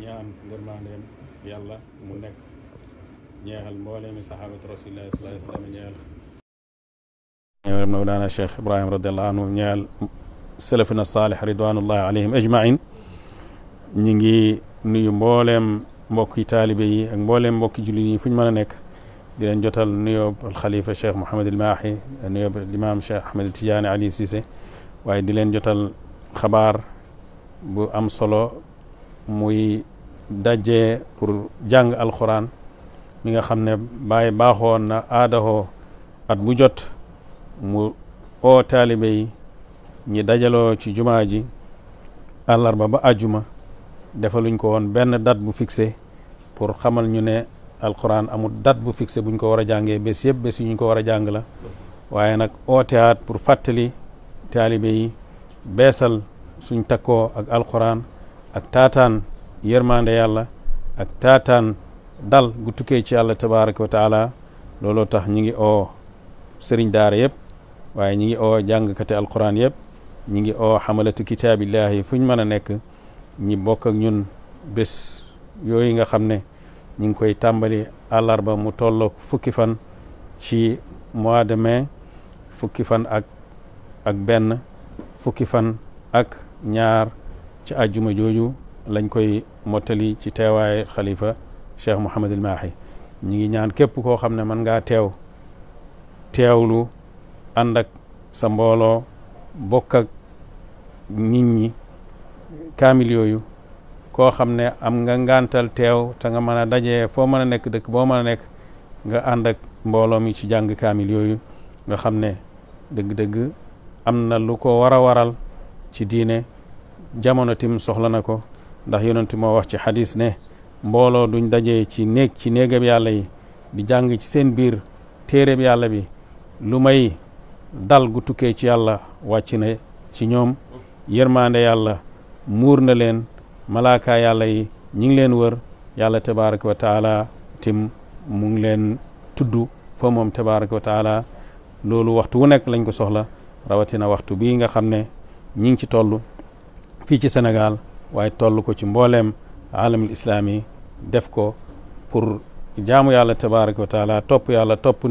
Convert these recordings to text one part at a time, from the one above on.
ñaan ngërmandeem yàlla mu nekk ñeexal mbooleemi saxaabatu rasulillahi sallallahu alayhi wa sallam ñeexal mawlaana cheikh ibrahim radiallahu anhu ñeexal salafina saalih ridwanullahi alayhim ajmain ñi ngi nuyu mbooleem mbokki taalibe yi ak mbooleem mbokki jullit yi fu ñu mën a nekk di leen jotal nuyoo alxalifa cheikh Mouhamed El Mahi nuyoo limaam cheikh Ahmed Tidiane Ali Cissé waaye di leen jotal xabaar bu am solo muy daje pour jàng alquran mi nga xam ne Baay baaxoon na aadahoo at bu jot mu oo taalibe yi ñi dajaloo ci jumaa ji àllarba ba àjjuma defaluñ ko woon benn date bu fixé pour xamal ñu ne alquran amul date bu fixé buñ ko war a jàngee bés yëpp bés yi ñu ko war a jàng la waaye nag ooteaat pour fàttali taalibe yi beesal suñ takkoo ak alquran ak taataan yërmande yàlla ak taataan dal gu tukkee ci yàlla tabaraka wa taala looloo tax ñi ngi oo sëriñ daara yëpp waaye ñi ngi oo jàngkati alquran yëpp ñi ngi oo xamalatu kitaabillahi fuñ mën a nekk ñi bokk ak ñun bés yooyu nga xam ne ñi ngi koy tàmbali àllarba mu tolloog fukki fan ci mois de mai fukki fan ak benn fukki fan ak ñaar ci àjjuma jooju lañ koy mottali ci teewaay xalifa cheikh Mouhamed El Mahi ñi ngi ñaan képp koo xam ne mën ngaa teewlu ànd ak sa mbooloo bokk ak nit ñi kaamil yooyu koo xam ne am nga ngantal teew te nga mën a dajee foo mën a nekk dëkk boo mën a nekk nga ànd ak mbooloo mi ci jàng kaamil yooyu nga xam ne dëgg-dëgg am na lu ko war a waral ci diine jamono tim soxla na ko ndax yonent moo wax ci xadis ne mbooloo duñ dajee ci néegab yàlla yi di jàng ci seen biir téereb yàlla bi lu may dal gu tukkee ci yàlla wàcc na ci ñoom yërmande yàlla muur na leen malaaka yàlla yi ñi ngi leen wër yàlla tabaraka wa taala tim mu ngi leen tudd fa moom tabaraka wa taala loolu waxtu wu nekk lañ ko soxla rawatina waxtu bii nga xam ne ñi ngi ci toll fii ci Sénégal waaye toll ko ci mbooleem alamul islaami def ko pour jaamu yàlla tabaraka wa taala topp yàlla topp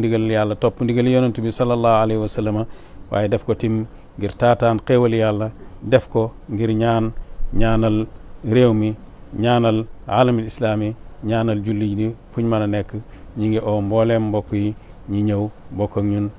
ndigal yonent bi sallallahu alayhi wa sallam waaye def ko tim ngir taataan xéewali yàlla def ko ngir ñaanal réew mi ñaanal alamul islaami ñaanal julli ni fuñ mën a nekk ñi ngi oo mbooleem mbokk yi ñi ñëw bokk ak ñun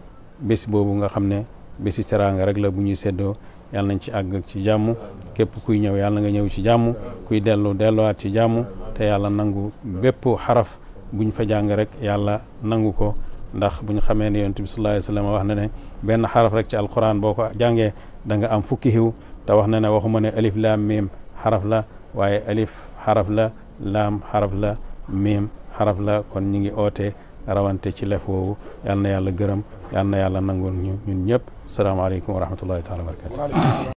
bés boobu nga xam ne bési teraanga rek la bu ñuy séddoo yàlla nañ ci àgg ci jàmm képp kuy ñëw yàlla nga ñëw ci jàmm kuy delluwaat ci jàmm te yàlla nangu bépp xaraf buñ fa jàng rek yàlla nangu ko ndax buñ xamee ne yonent bi sallallahu alayhi wa sallam wax na ne benn xaraf rek ci alquran boo ko jàngee da nga am fukki xiw te wax na ne waxuma ne alif laam miim xaraf la waaye alif xaraf la laam xaraf la miim xaraf la kon ñi ngi oote rawante ci lef woowu yal na yàlla gërëm yal na yàlla nangul ñun ñëpp salaamaaleykum wa rahmatullahi taala wa barakatu